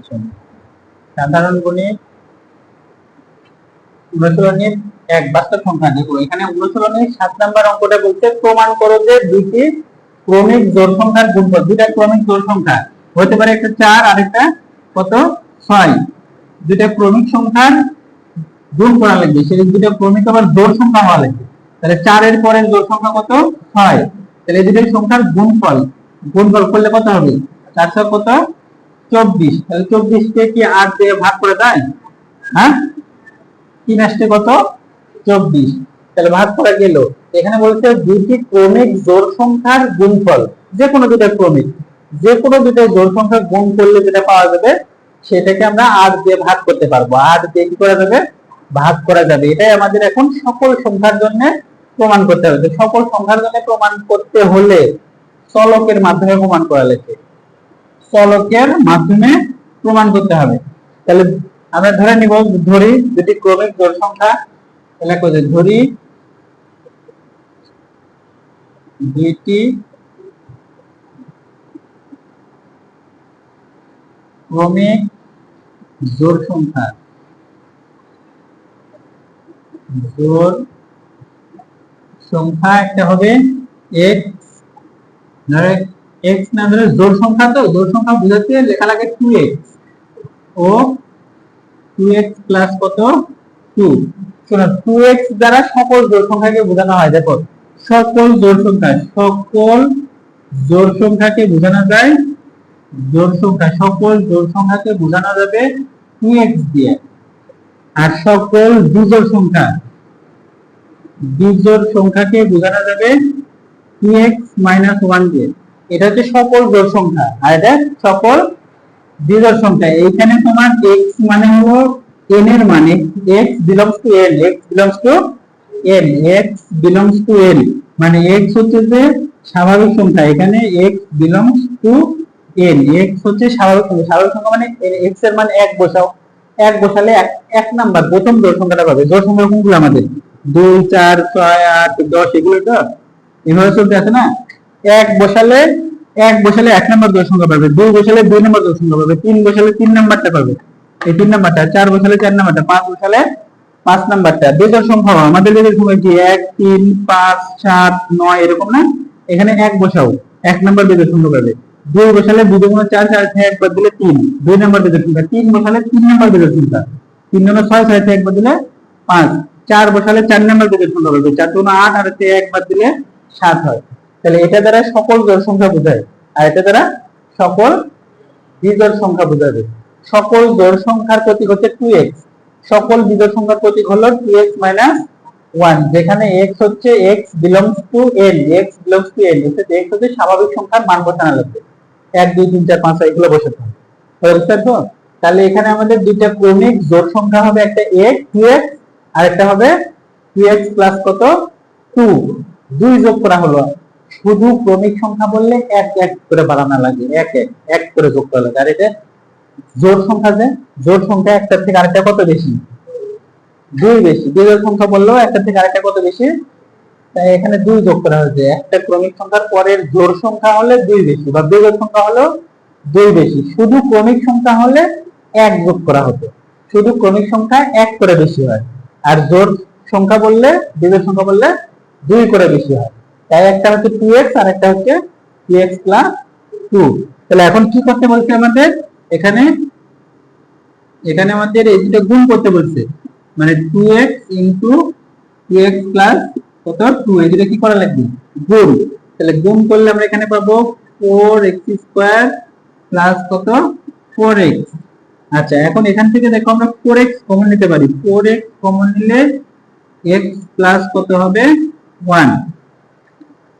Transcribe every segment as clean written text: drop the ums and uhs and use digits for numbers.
Function. সাধারণ গণিত অনুশীলনীর এক বাস্তব সংখ্যা। দেখো এখানে অনুশীলনীর 7 নাম্বার অঙ্কটা বলছে প্রমাণ করো যে দুইটি ক্রমিক জোড় সংখ্যার গুণফল। দুইটা ক্রমিক জোড় সংখ্যা হতে পারে, একটা 4 আর একটা কত 6। দুইটা ক্রমিক সংখ্যার গুণ করা লাগবে, সেই দুইটা ক্রমিক আবার জোড় সংখ্যা হওয়া লাগবে। তাহলে 4 এর পরের জোড় সংখ্যা কত 6। তাহলে এই দুইটা সংখ্যার গুণফল করলে কত হবে? 4 কত 24। তাহলে 24 কে কি 8 দিয়ে ভাগ করে দেয়? হ্যাঁ, 3 আসছে কত 24। তাহলে ভাগ করা গেল। এখানে বলছে দুইটি ক্রমিক জোড় সংখ্যার গুণফল, যে কোনো দুইটা ক্রমিক, যে কোনো দুইটা জোড় সংখ্যা গুণ করলে যেটা পাওয়া যাবে সেটাকে আমরা 8 দিয়ে ভাগ করতে পারবো। 8 দিয়ে কি করা যাবে? ভাগ করা যাবে। এটাই আমাদের এখন সকল সংখ্যার জন্য প্রমাণ করতে হবে। সকল সংখ্যার জন্য প্রমাণ করতে হলে চলকের মাধ্যমে প্রমাণ করা লাগবে, চলকের মাধ্যমে প্রমাণ করতে হবে। তাহলে আমরা ধরে নিব, ধরি দুটি ক্রমিক জোড় সংখ্যা। তাহলে কত ধরি দুইটি ক্রমিক জোড় সংখ্যা, জোড় সংখ্যা একটা হবে x, ধরে x না ধরে জোড় সংখ্যা, তো জোড় সংখ্যা বুঝাতে লেখা লাগে 2x ও 2x প্লাস কত 2। শোনো 2x দ্বারা সকল জোড় সংখ্যাকে বোঝানো হয়। দেখো সকল জোড় সংখ্যাকে বোঝানো যায়, সকল জোড় সংখ্যাকে বোঝানো যাবে 2x দিয়ে। আর সকল বিজোড় সংখ্যাকে বোঝানো যাবে 2x মাইনাস 1 দিয়ে। এটা হচ্ছে সকল জোড় সংখ্যা, আর এটা সকল বিজোড় সংখ্যা। এইখানে তোমার x মানে হলো n এর মানে, x belongs to n, মানে x হচ্ছে যে স্বাভাবিক সংখ্যা। এখানে x belongs to n, x হচ্ছে স্বাভাবিক সংখ্যা। স্বাভাবিক সংখ্যা মানে x এর মান 1 বসাও, 1 বসালে 1 নাম্বার প্রথম জোড় সংখ্যাটা পাবে। জোড় সংখ্যা কোনগুলো আমাদের? 2 4 6 8 10, এগুলো তো এভাবে চলতে আছে না। 1 বসালে 1 নাম্বার জোড় সংখ্যা পাবে, 2 বসালে 2 নাম্বার জোড় সংখ্যা পাবে, 3 বসালে 3 নাম্বারটা পাবে, এই 3 নাম্বারটা, 4 বসালে 4 নাম্বারটা, 5 বসালে 5 নাম্বারটা। বিজোড় সংখ্যা আমাদের বিজোড় সংখ্যা কি 1 3 5 7 9 এরকম না। এখানে 1 বসাও, 1 নাম্বার বিজোড় সংখ্যা পাবে। 2 বসালে 2 গুণ 4 4 থেকে 1 বাদ দিলে 3, 2 নাম্বার বিজোড় সংখ্যা। 3 বসালে 3 নাম্বার বিজোড় সংখ্যা, 3 গুণ 6 6 থেকে 1 বাদ দিলে 5। 4 বসালে 4 নাম্বার বিজোড় সংখ্যা পাবে, 4 গুণ 8 আর থেকে 1 বাদ দিলে 7 হয়। তাহলে এটা দ্বারা সকল জোড় সংখ্যা বোঝায়, আর এটা দ্বারা সকল বিজোড় সংখ্যা বোঝাবে। সকল জোড় সংখ্যার প্রতীক হচ্ছে 2x, সকল বিজোড় সংখ্যার প্রতীক হলো 2x মাইনাস 1, যেখানে x হচ্ছে x belongs to n, x হচ্ছে স্বাভাবিক সংখ্যার মান বসানো লাগবে। 1 2 3 4 5 এগুলো বসাতে হবে। বুঝতে পারছো? তাহলে এখানে আমাদের দুইটা ক্রমিক জোড় সংখ্যা হবে, একটা x 2x আর একটা হবে 2x প্লাস কত 2, 2 যোগ করা হলো। শুধু ক্রমিক সংখ্যা বললে 1 1 করে বাড়ানো লাগে, 1 1 1 করে যোগ করা লাগে। আর এটা জোড় সংখ্যা, যে জোড় সংখ্যা একটার থেকে আরেকটা কত বেশি? 2 বেশি। বিজোড় সংখ্যা বললেও একটা থেকে আরেকটা কত বেশি? তাই এখানে 2 যোগ করা হয়েছে। একটা ক্রমিক সংখ্যার পরের জোড় সংখ্যা হলে 2 বেশি, বা বিজোড় সংখ্যা হলো 2 বেশি। শুধু ক্রমিক সংখ্যা হলে 1 যোগ করা হতো, শুধু ক্রমিক সংখ্যা 1 করে বেশি হয়। আর জোড় সংখ্যা বললে, বিজোড় সংখ্যা বললে 2 করে বেশি হয়। তাই একটা হচ্ছে 2x আর একটা হচ্ছে 2x প্লাস 2। তাহলে এখন কি করতে বলছে আমাদের? এখানে আমাদের এই দুটো গুণ করতে বলছে, মানে 2x ইনটু 2x প্লাস কত 2, এই দুটো কি করা লাগবে? গুণ। তাহলে গুণ করলে আমরা এখানে পাবো 4x স্কয়ার প্লাস কত 4x। আচ্ছা, এখন এখান থেকে দেখো আমরা 4x কমন নিতে পারি। 4x কমন নিলে x প্লাস কত হবে 1।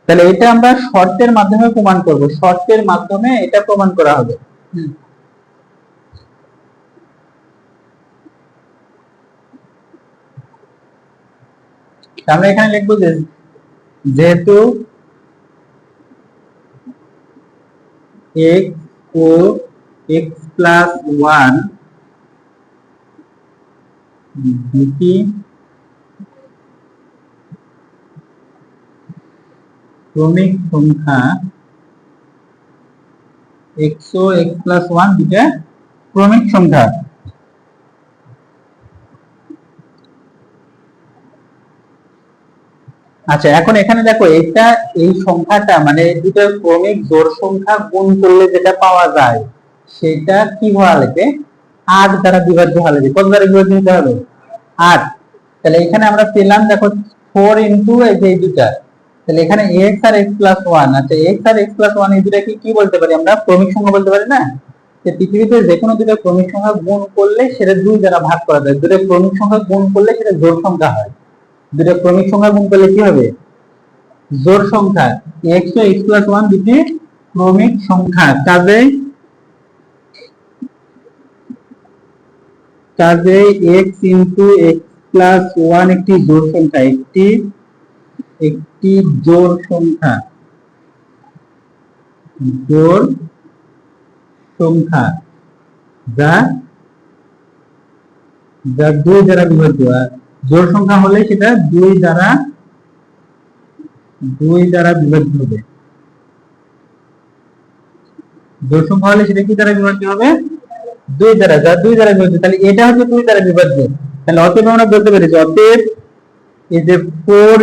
তাহলে এটা আমরা শর্তের মাধ্যমে প্রমাণ করব, শর্তের মাধ্যমে এটা প্রমাণ করা হবে। আমরা এখানে লিখবো যে যেহেতু x ও x প্লাস 1 দুটি ক্রমিক সংখ্যা, x ও x প্লাস 1 দুটা ক্রমিক সংখ্যা। আচ্ছা, এখন এখানে দেখো এটা এই সংখ্যাটা মানে দুটো ক্রমিক জোড় সংখ্যা গুণ করলে যেটা পাওয়া যায় সেটা কি হওয়া লাগে, 8 দ্বারা বিভাজ্য হওয়া লাগে। কত দ্বারা বিভাজ্য হতে হবে? 8। তাহলে এখানে আমরা পেলাম দেখো 4 ইনটু এই যে এই দুটা, তাহলে এখানে x আর x প্লাস 1। আচ্ছা, x আর x প্লাস 1 এই দুটাকে কি বলতে পারি আমরা? ক্রমিক সংখ্যা বলতে পারি না? যে পৃথিবীতে যে কোনো দুটো ক্রমিক সংখ্যা গুণ করলে সেটা 2 দ্বারা ভাগ করা যায়। দুটো ক্রমিক সংখ্যা গুণ করলে সেটা জোড় সংখ্যা হয়। দুটো ক্রমিক সংখ্যা গুণ করলে কি হবে? জোড় সংখ্যা। x ও x প্লাস 1 দুটি ক্রমিক সংখ্যা, কাজেই x ইনটু x প্লাস 1 একটি জোড় সংখ্যা, একটি জোড় সংখ্যা, জোড় সংখ্যা যা 2 দ্বারা বিভাজ্য। জোড় সংখ্যা হলে সেটা 2 দ্বারা বিভাজ্য হবে। জোড় সংখ্যা হলে সেটা কি দ্বারা বিভাজ্য হবে? 2 দ্বারা, যা 2 দ্বারা বিভাজ্য। তাহলে এটা হচ্ছে 2 দ্বারা বিভাজ্য। তাহলে অতএব আমরা বলতে পারি যে অতএব এই যে 4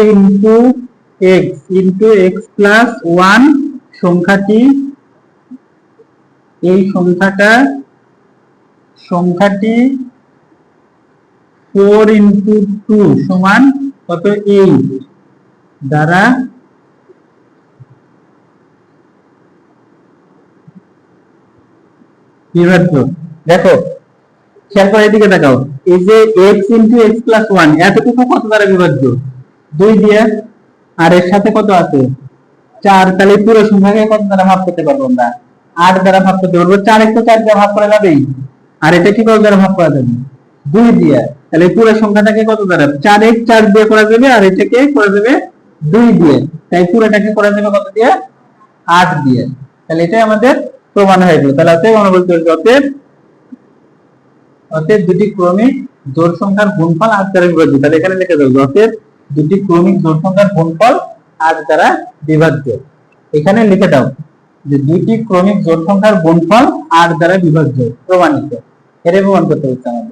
ইনটু x প্লাস 1 সংখ্যাটি, এই সংখ্যাটি 4 ইনটু 2 সমান কত? 8 দ্বারা বিভাজ্য। দেখো খেয়াল করে এদিকে তাকাও, এই যে x ইনটু x প্লাস 1 এতটুকু কত দ্বারা বিভাজ্য? 2 দিয়ে। আর এর সাথে কত আছে? 4। তাহলে পুরো সংখ্যাকে কত দ্বারা ভাগ করতে পারবো আমরা? 8 দ্বারা ভাগ করতে পারবো। 4 একটু 4 দ্বারা ভাগ করা যাবেই। আর এটা কি কত দ্বারা ভাগ করা যাবে? 2 দিয়ে। তাহলে পুরো সংখ্যাটাকে কত দ্বারা? 4x 4 দিয়ে করা যাবে, আর এটাকে করা যাবে 2 দিয়ে। তাই পুরোটাকে করা যাবে কত দিয়ে? 8 দিয়ে। তাহলে এটাই আমাদের প্রমাণ হয়ে গেল। তাহলে অতএব আমরা বলতে পারি অতএব দুটি ক্রমিক জোড় সংখ্যার গুণফল 8 দ্বারা বিভাজ্য। তাহলে এখানে লিখে দেব অতএব দুটি ক্রমিক জোড় সংখ্যার গুণফল 8 দ্বারা বিভাজ্য। এখানে লিখে দাও যে দুটি ক্রমিক জোড় সংখ্যার গুণফল 8 দ্বারা বিভাজ্য, প্রমাণিত। এর প্রমাণ করতে হচ্ছে আমাদের।